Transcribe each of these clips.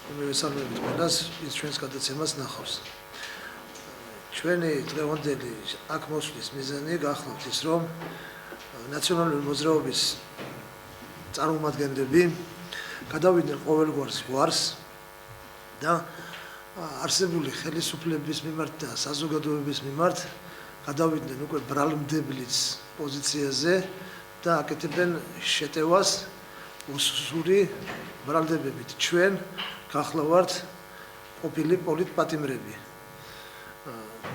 მივესალმებით ყველას, ის ჩვენს გადაცემას ნახავს. ჩვენი დღევანდელი აქ მოსვლის მიზანი გახლავთ ის, რომ ნაციონალური მოძრაობის წარმომადგენლები გადავიდნენ ყოველგვარ ზღვარს და არსებული ხელისუფლების მიმართ და საზოგადოების მიმართ გადავიდნენ უკვე ბრალმდებლის პოზიციაზე და აკეთებენ შეტევას უსუსური ბრალდებებით. ჩვენ გახლავართ ყოფილი პოლიტპატიმრები.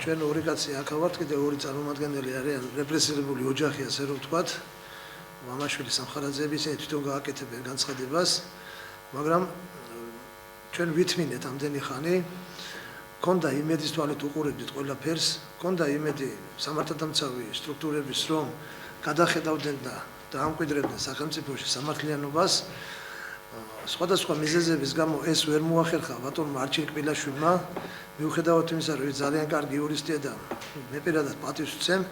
ჩვენ ორი კაცი აქ ვართ, კიდევ ორი წარმომადგენელი არიან რეპრესირებული ოჯახი, ასე რომ ვთქვათ. მამაშვილი სამხარაძეები ისინი თვითონ გააკეთებენ განცხადებას, მაგრამ ჩვენ ვითმინეთ ამდენი ხანი, ქონდა იმედის თვალით უყურებდით ყველაფერს, ქონდა იმედი სამართალდამცავი სტრუქტურების, რომ გადახედავდნენ და დაამკვიდრებდნენ სახელმწიფოში სამართლიანობას. სხვადასხვა მიზეზების გამო ეს ვერ მოახერხა ბატონმა არჩილ კბილაშვილმა, მიუხედავად იმისა, რომ ის ძალიან კარგი იურისტია და მე პირადად პატივს ვცემ,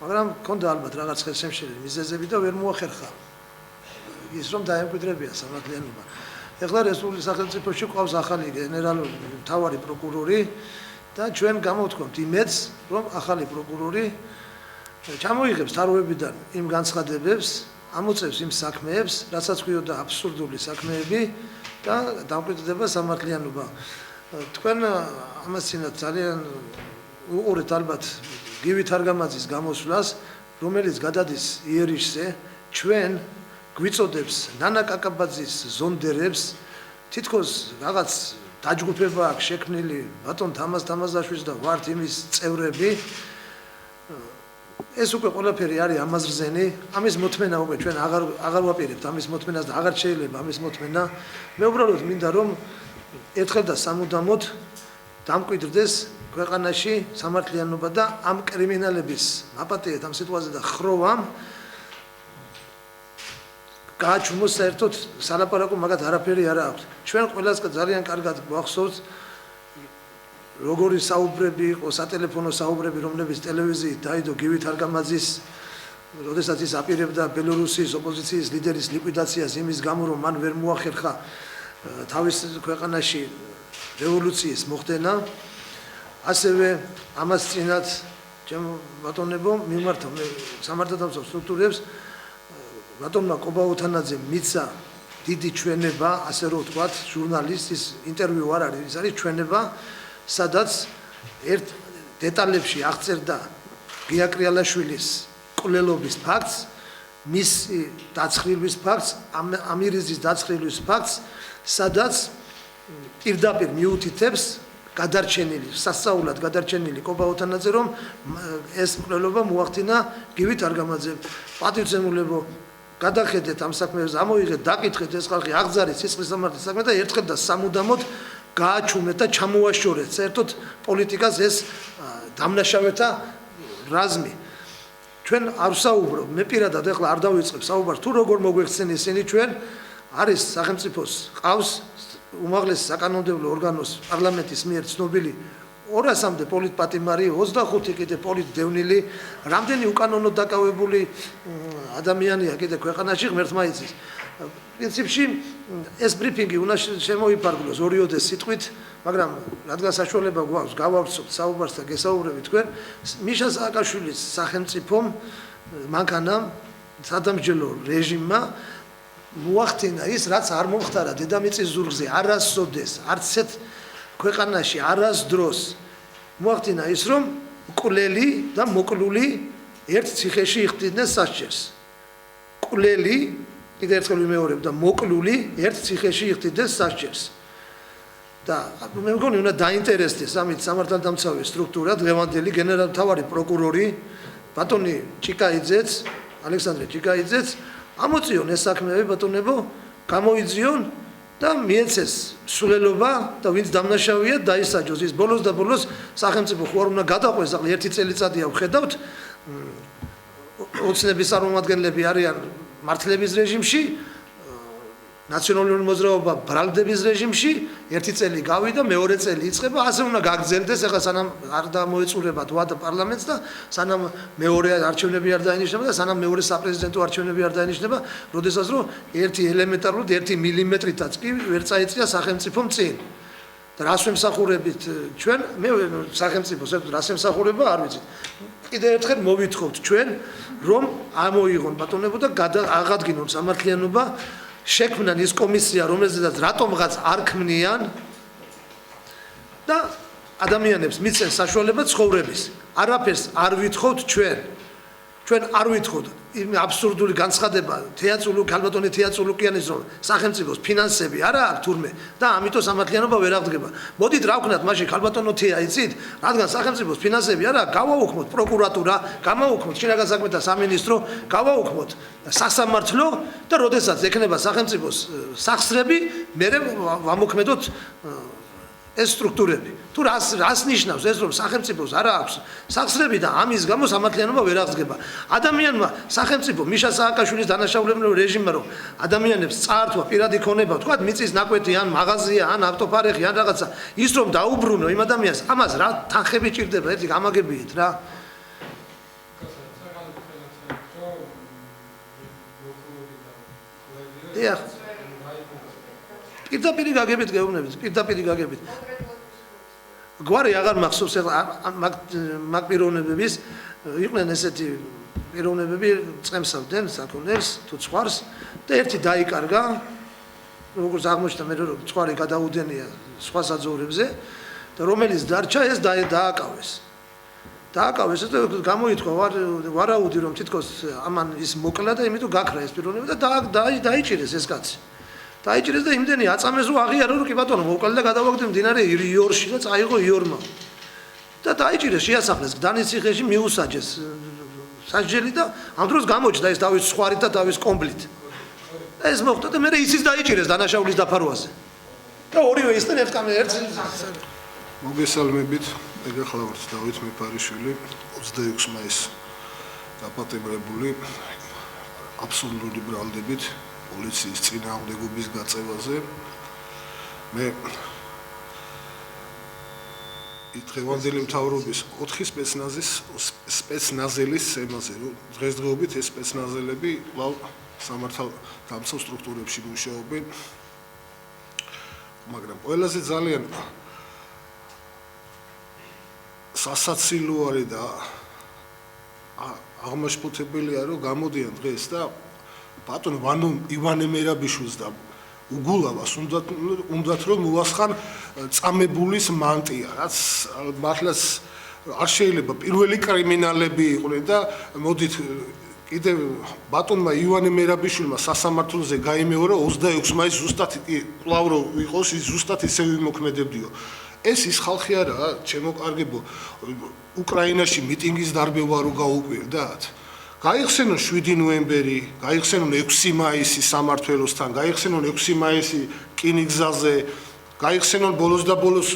მაგრამ ქონდა ალბათ რაღაც ხელშემშლელი მიზეზები და ვერ მოახერხა ის, რომ დაემკვიდრებია სამართლიანობა. ეხლა რესპუბლიკის სახელმწიფოში ყავს ახალი გენერალური მთავარი პროკურორი და ჩვენ გამოვთქვამთ იმედს, რომ ახალი პროკურორი ჩამოიღებს თაროებიდან იმ განცხადებებს, ამოწევს იმ საქმეებს, რასაც ქვიოდა აბსურდული საქმეები და დამკვიდრდება სამართლიანობა. თქვენ ამას წინათ ძალიან უყურეთ ალბათ გივი თარგამაძის გამოსვლას, რომელიც გადადის იერიშზე, ჩვენ გვიწოდებს ნანა კაკაბაძის ზონდერებს, თითქოს რაღაც დაჯგუფება აქვს შექმნილი ბატონ თამაზ თამაზაშვილის და ვართ იმის წევრები. ეს უკვე ყველაფერი არის ამაზრზენი, ამის მოთმენა უკვე ჩვენ აღარ ვაპირებთ ამის მოთმენას და აღარ შეიძლება ამის მოთმენა. მე უბრალოდ მინდა რომ ერთხელ და სამუდამოდ დამკვიდრდეს ქვეყანაში სამართლიანობა და ამ კრიმინალების აპატიეთ ამ სიტუაციაზე და ხროვამ გააჩუმოს საერთოდ სალაპარაკო მაგათ არაფერი არ აქვს. ჩვენ ყველას ძალიან კარგად გვახსოვს როგორი საუბრები იყო, სატელეფონო საუბრები, რომლებიც ტელევიზიით დაიდო გივი თარგამაძის, როდესაც ის აპირებდა ბელორუსიის ოპოზიციის ლიდერის ლიკვიდაციას იმის გამო, რომ მან ვერ მოახერხა თავის ქვეყანაში რევოლუციის მოხდენა. ასევე ამას წინათ ჩემო ბატონებო მიმართა სამართალდამცავ სტრუქტურებს ბატონმა კობაუთანაძემ მიცა დიდი ჩვენება, ასე რომ ვთქვათ, ჟურნალისტის ინტერვიუ არ არის, ის არის ჩვენება, სადაც ერთ დეტალებში აღწერდა გია კრიალაშვილის კვლელობის ფაქტს, მისი დაცხრილვის ფაქტს, ამირიზის დაცხრილვის ფაქტს, სადაც პირდაპირ მიუთითებს გადარჩენილი, სასწაულად გადარჩენილი კობაუთანაძე, რომ ეს კვლელობა მოახდინა გივი თარგამაძემ. პატივცემულებო, გადახედეთ ამ საქმეებს, ამოიღეთ, დაკითხეთ ეს ხალხი, აღძარეთ სისხლის სამართლის საქმე და ერთხელ და სამუდამოდ გააჩუმეთ და ჩამოაშორეთ საერთოდ პოლიტიკას ეს დამნაშავეთა რაზმი. ჩვენ არ ვსაუბრობ, მე პირადად ეხლა არ დავიწყებ საუბარს თუ როგორ მოგვექცენ ისინი ჩვენ, არის სახელმწიფოს ყავს უმაღლესი საკანონმდებლო ორგანოს პარლამენტის მიერ ცნობილი 200-მდე პოლიტპატიმარი, 25 კიდე პოლიტდევნილი, რამდენი უკანონოდ დაკავებული ადამიანია კიდე ქვეყანაში ღმერთმა იცის. პრინციპში ეს ბრიფინგი უნდა შემოიფარგლოს ორიოდეს სიტყვით, მაგრამ რადგან საშუალება გვაქვს გავავრცობთ საუბარს და გესაუბრებით თქვენ, მიშა სააკაშვილის სახელმწიფომ მანქანამ სადამსჯელო რეჟიმმა მოახდინა ის, რაც არ მომხდარა დედამიწის ზურგზე არასოდეს, არც ერთ ქვეყანაში არასდროს მოახდინა ის, რომ მკვლელი და მოკლული ერთ ციხეში იხდიდნენ სასჯელს. მკვლელი კიდევ ერთხელ ვიმეორებ და მოკლული ერთ ციხეში იხდიდნენ სასჯელს. და მე მგონი უნდა დაინტერესდეს ამით სამართალდამცავი სტრუქტურა, დღევანდელი გენერალ-მთავარი პროკურორი ბატონი ჭიკაიძეც, ალექსანდრე ჭიკაიძეც ამოწიონ ეს საქმეები ბატონებო, გამოიძიონ და მიეცეს სულელობა და ვინც დამნაშავეა დაისაჯოს. ის ბოლოს და ბოლოს სახელმწიფო ხო არ უნდა გადაყვეს, ახლა ერთი წელიწადია ვხედავთ, ოცნების წარმომადგენლები არიან მართლების რეჟიმში, ნაციონალური მოძრაობა ბრალდების რეჟიმში ერთი წელი გავიდა, მეორე წელი იწყება, ასე უნდა გაგრძელდეს, ახლა სანამ არ დამოეწურებათ ვადა პარლამენტს და სანამ მეორე არჩევნები არ დაინიშნება და სანამ მეორე საპრეზიდენტო არჩევნები არ დაინიშნება, როდესაც რომ ერთი ელემენტარულად 1 მილიმეტრითაც კი ვერ წაიწია სახელმწიფომ წინ. და რას ვემსახურებით ჩვენ, მე სახელმწიფოს რას ემსახურება, არ ვიცი. კიდევ ერთხელ მოვითხოვთ ჩვენ, რომ ამოიღონ ბატონებო და აღადგინონ სამართლიანობა, შექმნან ის კომისია, რომელზედაც რატომღაც არ ქმნიან და ადამიანებს მიცენ საშუალება ცხოვრების. არაფერს არ ვითხოვთ ჩვენ. ჩვენ არ ვითხოვთ იმ აბსურდული განცხადება თეატრული ქალბატონი თეატრულიანის რომ სახელმწიფოს ფინანსები არა აქვს თურმე და ამიტომ სამართლიანობა ვერ აღდგება. მოდით რა ვქნათ მაშინ ქალბატონო თეა იცით, რადგან სახელმწიფოს ფინანსები არა აქვს, გავაუქმოთ პროკურატურა, გამაუქმოთ შინაგან საქმეთა სამინისტრო, გავაუქმოთ სასამართლო და როდესაც ექნება სახელმწიფოს სახსრები, მე ვამოქმედოთ ეს სტრუქტურები. თუ რას ნიშნავს ეს რომ სახელმწიფოს არა აქვს სახსრები და ამის გამო სამართლიანობა ვერ აღდგება. ადამიანმა სახელმწიფო მიშა სააკაშვილის დანაშაულებრივ რეჟიმმა რომ ადამიანებს წაართვა პირადი ქონება, თქვა მიწის ნაკვეთი ან მაღაზია ან ავტოფარეხი ან რაღაცა, ის რომ დაუბრუნო იმ ადამიანს, ამას რა თანხები ჭირდება, ერთი გამაგებიეთ რა. დიახ. პირდაპირ გაგებით გეუბნებით, პირდაპირ გაგებით. გვარი აღარ მახსოვს მაგ პიროვნებების იყვნენ ესეთი პიროვნებები წემსავდნენ საქონელს თუ ცხვარს და ერთი დაიკარგა, როგორც აღმოჩნდა მე რომ ცხვარი გადაუდენია სხვა საძოვრებზე და რომელიც დარჩა ეს დააკავეს. დააკავეს და გამოითქვა ვარაუდი რომ თითქოს ამან ის მოკლა და იმიტომ გაქრა ეს პიროვნება და დაიჭირეს ეს კაცი. დაიჭირეს და იმდენი აწამეს რომ აღიარა რომ კი ბატონო მოკლა და გადავაგდე მდინარე იორში და წაიღო იორმა. და დაიჭირეს შეასახლეს გდანის ციხეში მიუსაჯეს სასჯელი და ამ დროს გამოჩნდა ეს დავის სხვარი და დავის კომბლით. ეს მოხდა და მე ისიც დაიჭირეს დანაშაულის დაფარვაზე. და ორივე ისთან ერთ მოგესალმებით, მეგახლავართ დავით მეფარიშვილი, 26 მაისს დაპატიმრებული აბსურდული ბრალდებით პოლიციის წინააღმდეგობის გაწევაზე. მე დღევანდელი მთავრობის 4 სპეცნაზელის ემაზე, რომ დღესდღეობით ეს სპეცნაზელები კვლავ სამართალდამცავ სტრუქტურებში მუშაობენ. მაგრამ ყველაზე ძალიან სასაცილოა და აღმაშფოთებელია რომ გამოდიან დღეს და ბატონ ვანო ივანე მერაბიშვილს და უგულავას უნდათ რომ მოასხან წამებულის მანტია, რაც მართლაც არ შეიძლება პირველი კრიმინალები იყვნენ და მოდით კიდევ ბატონმა ივანე მერაბიშვილმა სასამართლოზე გაიმეორა 26 მაისს ზუსტად კვლავ რო იყოს ის ზუსტად ისე ვიმოქმედებდიო. ეს ის ხალხი არაა, ჩემო კარგებო, უკრაინაში მიტინგის დარბევა რო გაუკვირდათ. გაიხსენონ 7 ნოემბერი, გაიხსენონ 6 მაისი სამართველოსთან, გაიხსენონ 6 მაისი რკინიგზაზე, გაიხსენონ ბოლოს და ბოლოს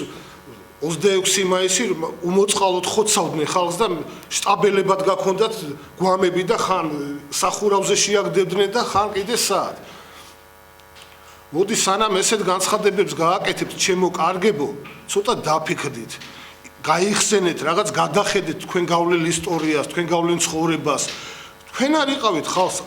26 მაისი უმოწყალოდ ხოცავდნენ ხალხს და შტაბელებად გაქონდათ გვამები და ხან სახურავზე შეაგდებდნენ და ხან კიდე საათ. მოდი სანამ ესეთ განცხადებებს გააკეთებთ, ჩემო კარგებო, ცოტა დაფიქრდით. გაიხსენეთ, რაღაც გადახედეთ თქვენ გავლენ ისტორიას, თქვენ გავლენ ცხოვრებას. თქვენ არ იყავით ხალხს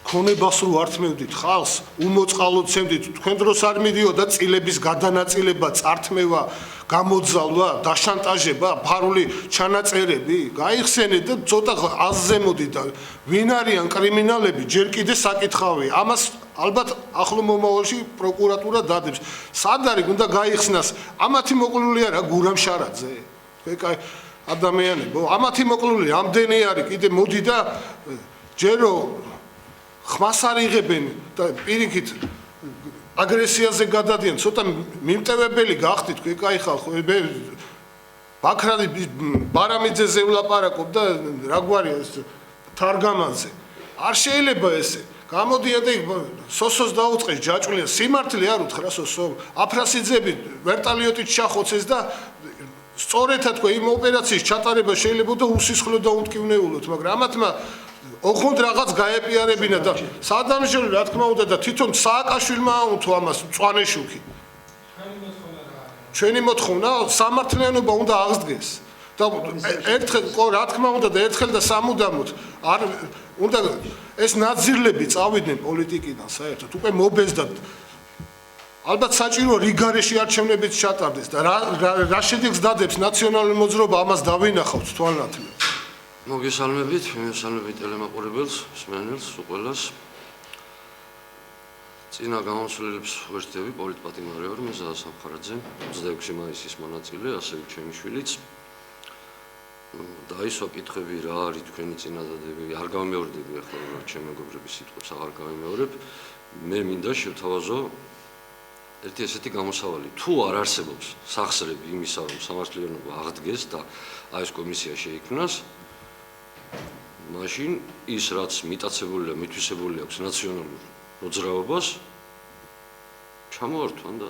ქონებას რო ართმევდით ხალხს, უმოწყალოდ ცემდით, თქვენ დროს არ მიდიოდა წილების გადანაწილება, წართმევა, გამოძალვა, დაშანტაჟება, ფარული ჩანაწერები. გაიხსენეთ და ცოტა აზზე მოდით და ვინ არიან კრიმინალები, ჯერ კიდე საკითხავია. ამას ალბათ ახლო მომავალში პროკურატურა დადებს. სად არის უნდა გაიხსნას? ამათი მოყოლული არა გურამ შარაძე. კაი ადამიანებო, ამათი მოყოლული ამდენი არის, კიდე მოდი და ჯერო ხმას არ იღებენ და პირიქით აგრესიაზე გადადიან. ცოტა მიმტევებელი გახდით, კაი ხალხო, ბაქრადი ბარამიძეზე ვლაპარაკობ და რა გვარია ეს თარგამანზე. არ შეიძლება ესე. გამოდიან და სოსოს დაუწყეს ჯაჭვლიან, სიმართლე არ უთხრა სოსო, აფრასიძები ვერტალიოტით ჩახოცეს და სწორედად თქვა იმ ოპერაციის ჩატარება შეიძლება და უსისხლო და უმტკივნეულოდ, მაგრამ ამათმა ოღონდ რაღაც გაეპიარებინა და საადამიშვილი რა თქმა უნდა და თვითონ სააკაშვილმა უთო ამას მწვანეშუქი. ჩვენი მოთხოვნა სამართლიანობა უნდა აღსდგეს და ერთხელ რა თქმა უნდა და ერთხელ და სამუდამოდ არ უნდა ეს ნაძირლები წავიდნენ პოლიტიკიდან საერთოდ უკვე მობეზდათ ალბათ საჭირო რიგარეში არჩევნებიც ჩატარდეს და რა შედეგს დადებს ნაციონალური მოძრაობა ამას დავინახავთ თვალნათლად. მოგესალმებით, მოგესალმებით ტელემაყურებელს, მსმენელს, ყველას. წინა გამოსვლელებს ვერთდები პოლიტპატიმარი ვარ, მე ზადა სამხარაძე, 26 მაისის მონაწილე, ასევე ჩემი შვილიც. დაისვა კითხვები რა არის თქვენი წინადადები, არ გამეორდები ახლა რომ ჩემი მეგობრების სიტყვებს აღარ გამეორებ. მე მინდა შევთავაზო ერთი ესეთი გამოსავალი, თუ არ არსებობს სახსრები იმისა, რომ სამართლიანობა აღდგეს და აი ეს კომისია შეიქმნას, მაშინ ის რაც მიტაცებული და მითვისებული აქვს ნაციონალურ მოძრაობას ჩამოართვან და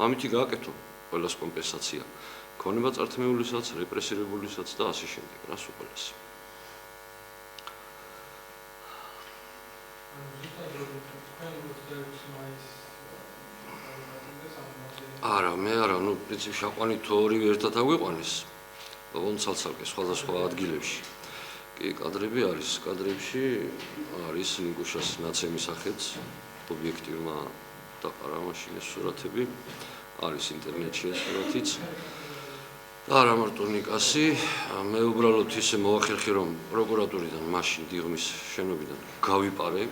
ამითი გააკეთო ყველას კომპენსაცია ქონება წართმეულისაც, რეპრესირებულისაც და ასე შემდეგ, რას უყოლეს. არა, მე არა, ნუ პრინციპში აყვანით თუ ორივე ერთად აგვიყვანეს, ოღონდ ცალ-ცალკე სხვადასხვა ადგილებში. კი, კადრები არის, კადრებში არის ნიკუშას ნაცემის სახელს, ობიექტივმა დაყარა მაშინ ეს სურათები, არის ინტერნეტში ეს სურათიც. და არა მარტო ნიკასი, მე უბრალოდ ისე მოახერხე რომ პროკურატურიდან მაშინ დიღმის შენობიდან გავიპარე,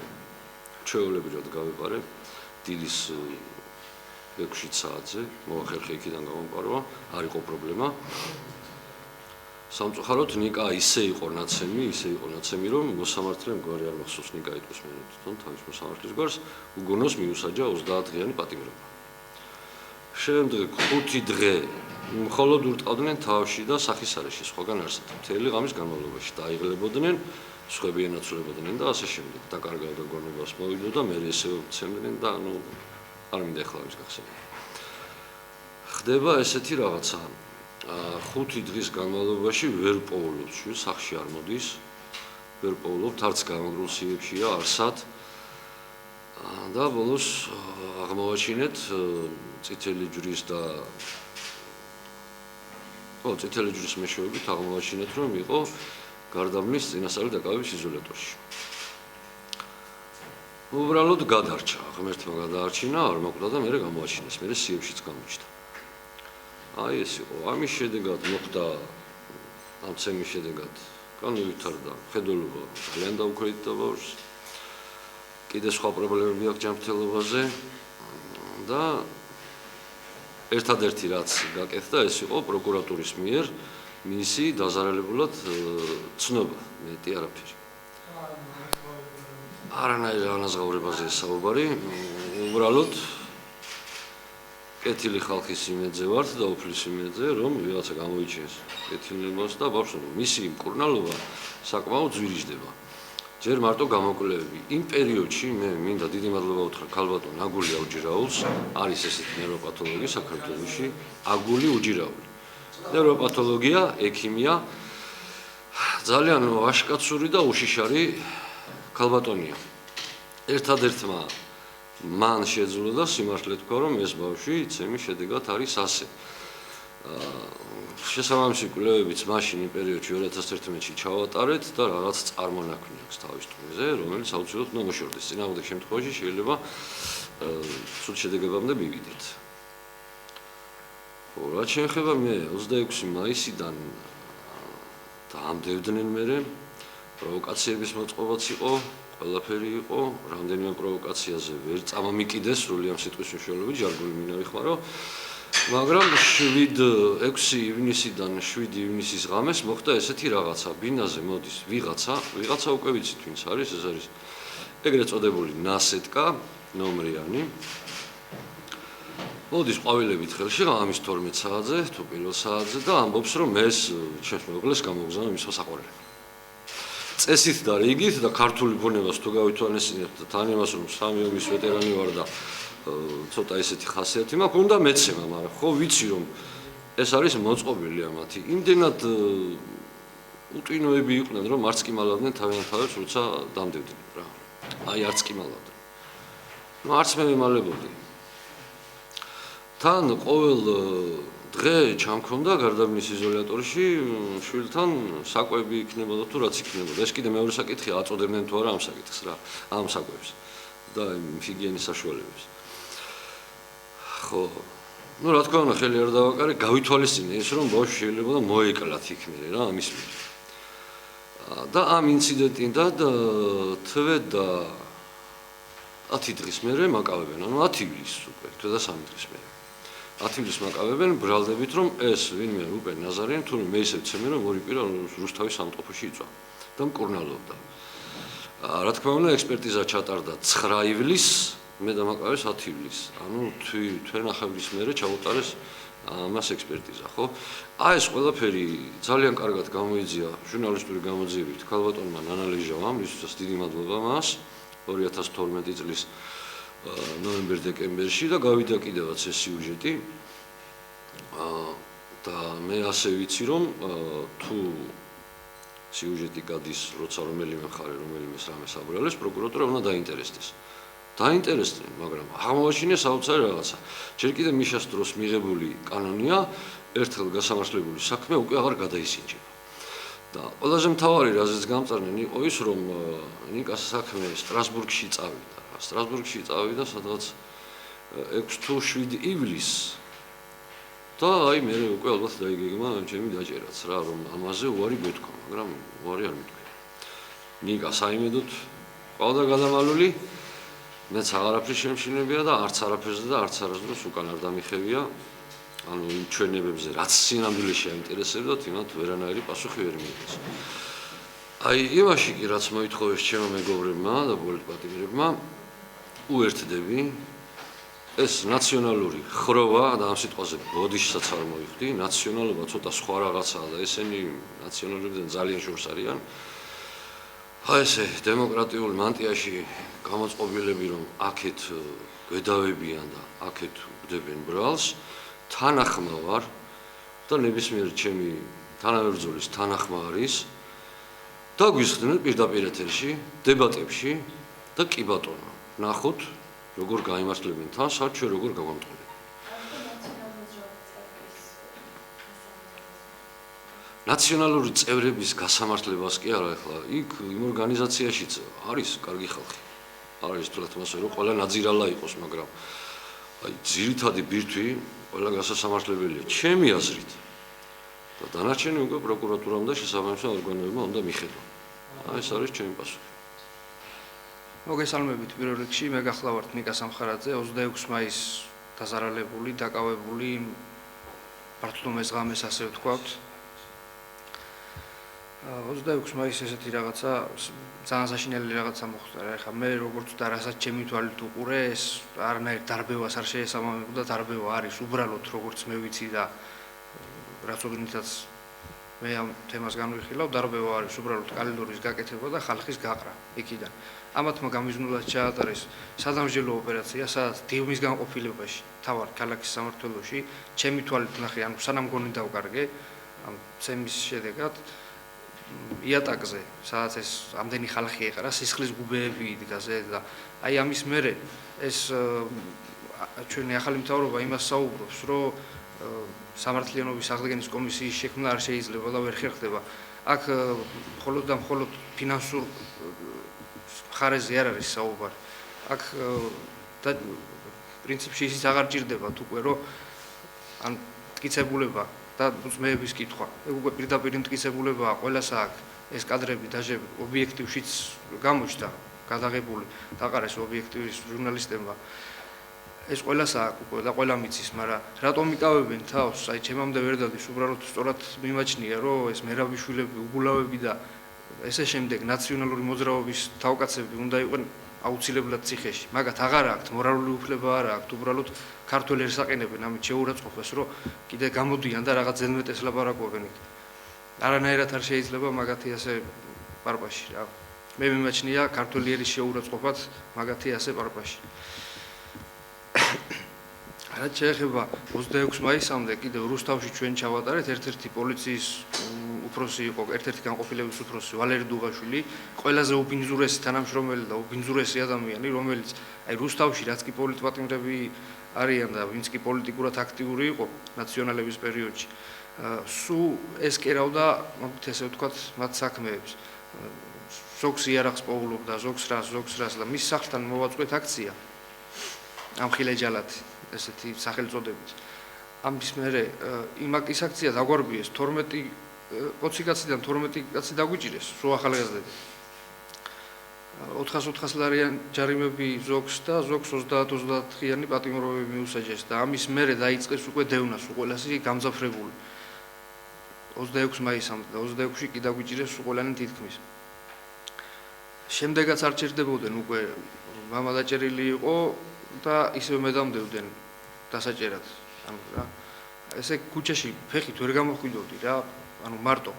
ჩვეულებრივად გავიპარე, დილის 6 საათზე, მოახერხე იქიდან გამომპარვა, არ იყო პრობლემა. სამწუხაროდ ნიკა ისე იყო ნაცემი, რომ მოსამართლემ გვარი არ მახსოვს ნიკა იტყვის მე თვითონ თავის მოსამართლის გვარს, უგონოს მიუსაჯა 30 დღიანი პატიმრობა. შემდეგ 5 დღე მხოლოდ ურტყავდნენ თავში და სახისარეში, სხვაგან არსად. მთელი ღამის განმავლობაში დაიღლებოდნენ, სხვები ენაცვლებოდნენ და ასე შემდეგ. დაკარგავდა გონებას მოვიდო და მე ესე ვცემდნენ და ნუ არ მინდა ახლა ის გახსოვდეს. ხდება ესეთი რაღაცა. 5 დღის განმავლობაში ვერ პოულობს, სახში არ მოდის, ვერ პოულობთ, არც გამაგრულ სიებშია, არსად. და ბოლოს აღმოვაჩინეთ წითელი ჯვრის და წითელი ჯვრის მეშვეობით აღმოვაჩინეთ, რომ იყო გარდაბნის წინასწარი დაკავების იზოლატორში. უბრალოდ გადარჩა, ღმერთმა გადაარჩინა, არ მოკვდა და მერე გამოაჩინეს, მერე სიებშიც გამოჩნდა. აი ეს იყო, ამის შედეგად მოხდა ამ ცემის შედეგად განუვითარდა ხედულობა ძალიან დაუქრიტდა ბავშვს. კიდე სხვა პრობლემები აქვს ჯანმრთელობაზე და ერთადერთი რაც გაკეთდა ეს იყო პროკურატურის მიერ მისი დაზარალებულად ცნობა, მეტი არაფერი. არანაირ ანაზღაურებაზე საუბარი, უბრალოდ კეთილი ხალხის იმედზე ვართ და უფლის იმედზე, რომ ვიღაცა გამოიჩენს კეთილნებას და ბავშვს მისი მკურნალობა საკმაოდ ძვირიждდება. ჯერ მარტო გამოკვლევები. იმ პერიოდში მე მინდა დიდი მადლობა უთხრა ქალბატონ აგული აუჯირაულს, არის ესეთი ნევროპათოლოგი საქართველოში, აგული უჯირაული. ნევროპათოლოგია, ექიმია, ძალიან ვაშკაცური და უშიშარი ქალბატონია. ერთადერთმა მან შეძლო და სიმართლე თქვა, რომ ეს ბავშვი ცემის შედეგად არის ასე. შესაბამისი კვლევებიც მაშინ იმ პერიოდში 2011-ში ჩავატარეთ და რაღაც წარმონაქმნი აქვს თავის ტყუილზე, რომელიც აუცილებლად უნდა მოშორდეს. წინააღმდეგ შემთხვევაში შეიძლება ცუდ შედეგებამდე მივიდეთ. რაც შეეხება მე 26 მაისიდან დაამდევდნენ მერე, პროვოკაციების მოწყობაც იყო, ყველაფერი იყო, რამდენიმე პროვოკაციაზე ვერ წამომიკიდეს სრული ამ სიტყვის მნიშვნელობით, ჟარგული მინდა ვიხმარო. მაგრამ 6 ივნისიდან 7 ივნისის ღამეს მოხდა ესეთი რაღაცა, ბინაზე მოდის ვიღაცა უკვე ვიცით ვინც არის, ეს არის ეგრეთ წოდებული ნასეტკა, ნომრიანი. მოდის ყვავილებით ხელში ღამის 12 საათზე, თუ პირველ საათზე და ამბობს, რომ ეს ჩემს მეგობრებს გამოგზავნა მისვა საყვარელი. წესით და რიგით და ქართული ბუნებას თუ გავითვალისწინებთ და თან იმას, რომ 3 ომის ვეტერანი ვარ და ცოტა ესეთი ხასიათი მაქვს, უნდა მეცემა, მაგრამ ხო ვიცი რომ ეს არის მოწყობილი ამათი. იმდენად უტვინოები იყვნენ, რომ არც კი მალავდნენ თავიანთ თავს, როცა დამდებდნენ რა. აი არც კი მალავდნენ. ნუ არც მე მემალებოდი. თან ყოველ დღე ჩამქონდა გარდა მის იზოლატორში შვილთან საკვები იქნებოდა თუ რაც იქნებოდა. ეს კიდე მეორე საკითხია, აწოდებდნენ თუ არა ამ საკითხს რა, ამ საკვებს და ჰიგიენის საშუალებებს. ხო, ну, რა თქმა უნდა, ხელი არ დავაკარე, გავითვალისწინე ის, რომ ბავშვი შეიძლება და მოეკლათ იქნები რა ამის მიერ. და ამ ინციდენტიდან თვე და 10 დღის მერე მაკავებენ, ანუ 10 ივლის უკვე, თვე და 3 დღის მერე. 10 ივლის მაკავებენ, ბრალდებით, რომ ეს ვინმე უპერ ნაზარიანი, თუნდაც მე ისე ვცემი, რომ ორი პირა რუსთავის სამყოფოში იწვა და მკურნალობდა. რა თქმა უნდა, ექსპერტიზა ჩატარდა 9 ივლის, მე დამაკავეს 10 ივლის. ანუ თვენახევრის მერე ჩაუტარეს ამას ექსპერტიზა, ხო? აი ეს ყველაფერი ძალიან კარგად გამოიძია ჟურნალისტური გამოძიებით ქალბატონმა ნანა ლეჟავამ, ისუსაც დიდი მადლობა მას 2012 წლის ნოემბერ-დეკემბერში და გავიდა კიდევაც ეს სიუჟეტი. და მე ასე ვიცი, რომ თუ სიუჟეტი გადის, როცა რომელიმე მხარე რომელიმეს რამეს აბრალებს, პროკურატურა უნდა დაინტერესდეს. დაინტერესდნენ, მაგრამ აღმოაჩინეს საოცარი რაღაცა. ჯერ კიდე მიშას დროს მიღებული კანონია ერთხელ გასამართლებული საქმე უკვე აღარ გადაისინჯება. და ყველაზე მთავარი რაზეც გამწარდნენ იყო ის, რომ ნიკას საქმე სტრასბურგში წავიდა. სტრასბურგში წავიდა სადღაც 6 თუ 7 ივლისს. და აი მე უკვე ალბათ დაიგეგმა ჩემი დაჭერაც რა, რომ ამაზე უარი გვეთქვა, მაგრამ უარი არ მithქვია. ნიკა საიმედოდ ყავდა გადამალული, მეც აღარაფრის შემშინებია და არც არაფერზე და არც არასდროს უკან არ დამიხევია. ანუ იმ ჩვენებებზე რაც სინამდვილეში აინტერესებდათ, იმათ ვერანაირი პასუხი ვერ მიიღეს. აი იმაში კი რაც მოითხოვეს ჩემო მეგობრებმა და პოლიტპატიმრებმა, უერთდები ეს ნაციონალური ხროვა და ამ სიტყვაზე ბოდიშსაც არ მოიხდი, ნაციონალობა ცოტა სხვა რაღაცაა და ესენი ნაციონალებიდან ძალიან შორს არიან. აი ესე დემოკრატიულ მანტიაში გამოწყობილები რომ აქეთ გვედავებიან და აქეთ ვდებენ ბრალს, თანახმა ვარ და ნებისმიერ ჩემი თანამებრძოლის თანახმა არის და გვისხდნენ პირდაპირ ეთერში, დებატებში და კი ბატონო, ნახოთ როგორ გაიმართლებენ თავს, საჩვე როგორ გავამტყულებენ. ნაციონალური წევრების გასამართლებას კი არა, ახლა იქ იმ ორგანიზაციაშიც არის კარგი ხალხი. არის თუნდაც მასე რომ ყველა ნაძირალა იყოს, მაგრამ აი ძირითადი ბირთვი ყველა გასასამართლებელია ჩემი აზრით. და დანარჩენი უკვე პროკურატურამ და შესაბამისო ორგანოებმა უნდა მიხედონ. აი ეს არის ჩემი პასუხი. მოგესალმებით პირველ რიგში, მე გახლავართ ნიკა სამხარაძე, 26 მაისს დაზარალებული, დაკავებული, მართლომეს ღამეს ასე ვთქვათ. 26 მაისს ესეთი რაღაცა ძალიან საშინელი რაღაცა მოხდა რა. ეხლა მე როგორც და რასაც ჩემი თვალით უყურე, ეს არანაირ დარბევას არ შეესაბამებოდა, დარბევა არის უბრალოდ როგორც მე ვიცი და რაც ოდნითაც მე ამ თემას განვიხილავ, დარბევა არის უბრალოდ კალენდორის გაკეთება და ხალხის გაყრა იქიდან. ამათმა გამიზნულად ჩაატარეს სადამსჯელო ოპერაცია, სადაც დიუმის განყოფილებაში, თავარ ქალაქის სამმართველოში, ჩემი თვალით ნახე, ანუ სანამ გონი დავკარგე ამ ცემის შედეგად იატაკზე, სადაც ეს ამდენი ხალხი ეყარა, სისხლის გუბეები იდგაზე და აი ამის მერე ეს ჩვენი ახალი მთავრობა იმას საუბრობს, რომ სამართლიანობის აღდგენის კომისიის შექმნა არ შეიძლება და ვერ ხერხდება. აქ მხოლოდ და მხოლოდ ფინანსურ ხარეზე არ არის საუბარი. აქ და პრინციპში ისიც აღარ ჭირდებათ უკვე, რომ ან მტკიცებულება და ძმეების კითხვა. ეგ უკვე პირდაპირ მტკიცებულებაა, ყველას აქვს ეს კადრები დაჟები ობიექტივშიც გამოჩნდა, გადაღებული, დაყარეს ობიექტივის ჟურნალისტებმა. ეს ყველას აქვს უკვე და ყველა მიცის, მაგრამ რატომ იკავებენ თავს? აი ჩემამდე ვერ დადის, უბრალოდ სწორად მიმაჩნია, რომ ეს მერაბიშვილები, უგულავები და ესე შემდეგ ნაციონალური მოძრაობის თავკაცები უნდა იყვნენ აუცილებლად ციხეში. მაგათ აღარ აქვთ მორალური უფლება არ აქვთ, უბრალოდ ქართველი ერსაყინებენ ამით შეურაცხყოფას, რომ კიდე გამოდიან და რაღაც ზედმეტეს ლაპარაკობენ იქ. არანაირად არ შეიძლება მაგათი ასე პარპაში რა. მე მიმაჩნია ქართველი ერის შეურაცხყოფად მაგათი ასე პარპაში. რაც შეეხება 26 მაისამდე კიდევ რუსთავში ჩვენ ჩავატარეთ ერთ-ერთი პოლიციის უფროსი იყო, ერთ-ერთი განყოფილების უფროსი ვალერი დუღაშვილი, ყველაზე უბინძურესი თანამშრომელი და უბინძურესი ადამიანი, რომელიც აი რუსთავში რაც კი პოლიტპატიმრები არიან და ვინც კი პოლიტიკურად აქტიური იყო ნაციონალების პერიოდში, სულ ესკერავდა, მოგეთ ესე ვთქვათ, მათ საქმეებს. ზოგს იარაღს პოულობდა, ზოგს რას და მის სახლთან მოვაწყვეთ აქცია. ამ ხილეჯალათი, ესეთი სახელწოდებით. ამის მერე ის აქცია დაგვარბიეს 12 20-კაციდან 12 კაცი დაგვიჭირეს, სულ ახალგაზრდები. 400 ლარიან ჯარიმები ზოგს და ზოგს 30-30-იანი პატიმრობები მიუსაჯეს და ამის მერე დაიწყეს უკვე დევნა, სულ ყველასი გამძაფრებული. 26 მაისამდე და 26-ში კი დაგვიჭირეს სულ ყველანი თითქმის. შემდეგაც არ ჭირდებოდნენ უკვე მამა დაჭერილი იყო და ისევ მედამდევდნენ დასაჭერად. ანუ რა ესე ქუჩაში ფეხით ვერ გამოხვიდოდი რა, ანუ მარტო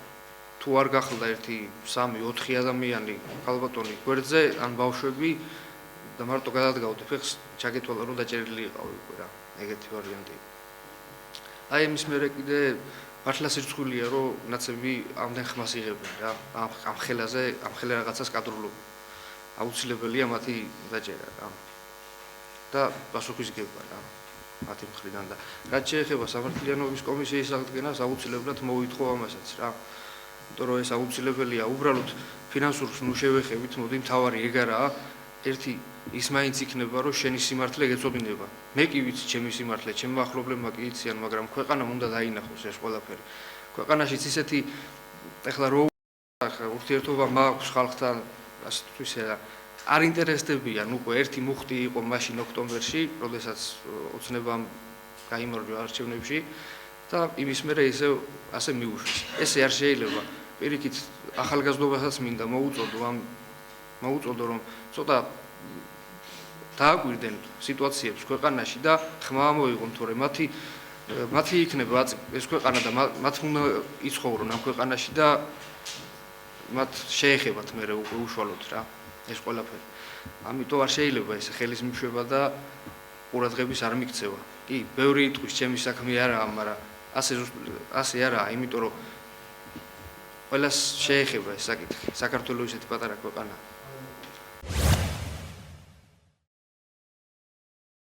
თუ არ გახლდა 1 3 4 ადამიანი ხალბატონი გვერდზე ან ბავშვები და მარტო გადადგავდი ფეხს ჩაგეთვალა რომ დაჭერილი იყავი უკვე რა, ეგეთი ვარიანტი. აი იმის მერე კიდე მართლა სირცხვილია რომ ნაცები ამდენ ხმას იღებენ რა, ამ ხელაზე, ამ ხელე რაღაცას კადრულობენ. აუცილებელია მათი დაჭერა რა. და პასუხისგება რა. მათი მხრიდან და რაც შეეხება სამართლიანობის კომისიის აღდგენას აუცილებლად მოვითხოვ ამასაც რა. იმიტომ რომ ეს აუცილებელია უბრალოდ ფინანსურს ნუ შევეხებით, მოდი მთავარი ეგ არაა, ერთი ის მაინც იქნება რომ შენი სიმართლე გეწოდინება. მე კი ვიცი ჩემი სიმართლე, ჩემი ახლობლებმა კი იციან, მაგრამ ქვეყანამ უნდა დაინახოს ეს ყველაფერი. ქვეყანაშიც ისეთი ეხლა რო ურთიერთობა მაქვს ხალხთან, ასე თუ ისე არ ინტერესდებიან უკვე ერთი მუხტი იყო მაშინ ოქტომბერში, როდესაც ოცნებამ გაიმარჯვა არჩევნებში და იმის მერე ისე ასე მიუშვეს. ესე არ შეიძლება. პირიქით ახალგაზრდობასაც მინდა მოუწოდო რომ ცოტა დააკვირდნენ სიტუაციებს ქვეყანაში და ხმა მოიღონ, თორე მათი იქნება ეს ქვეყანა და მათ უნდა იცხოვრონ ამ ქვეყანაში და მათ შეეხებათ მერე უკვე უშუალოდ რა. ეს ყველაფერი. ამიტომ არ შეიძლება ეს ხელის მიშვება და ყურადღების არ მიქცევა. კი, ბევრი იტყვის ჩემი საქმე არაა, მაგრამ ასე არაა, იმიტომ რომ ყველას შეეხება ეს საკითხი. საქართველოს ისეთი პატარა ქვეყანა.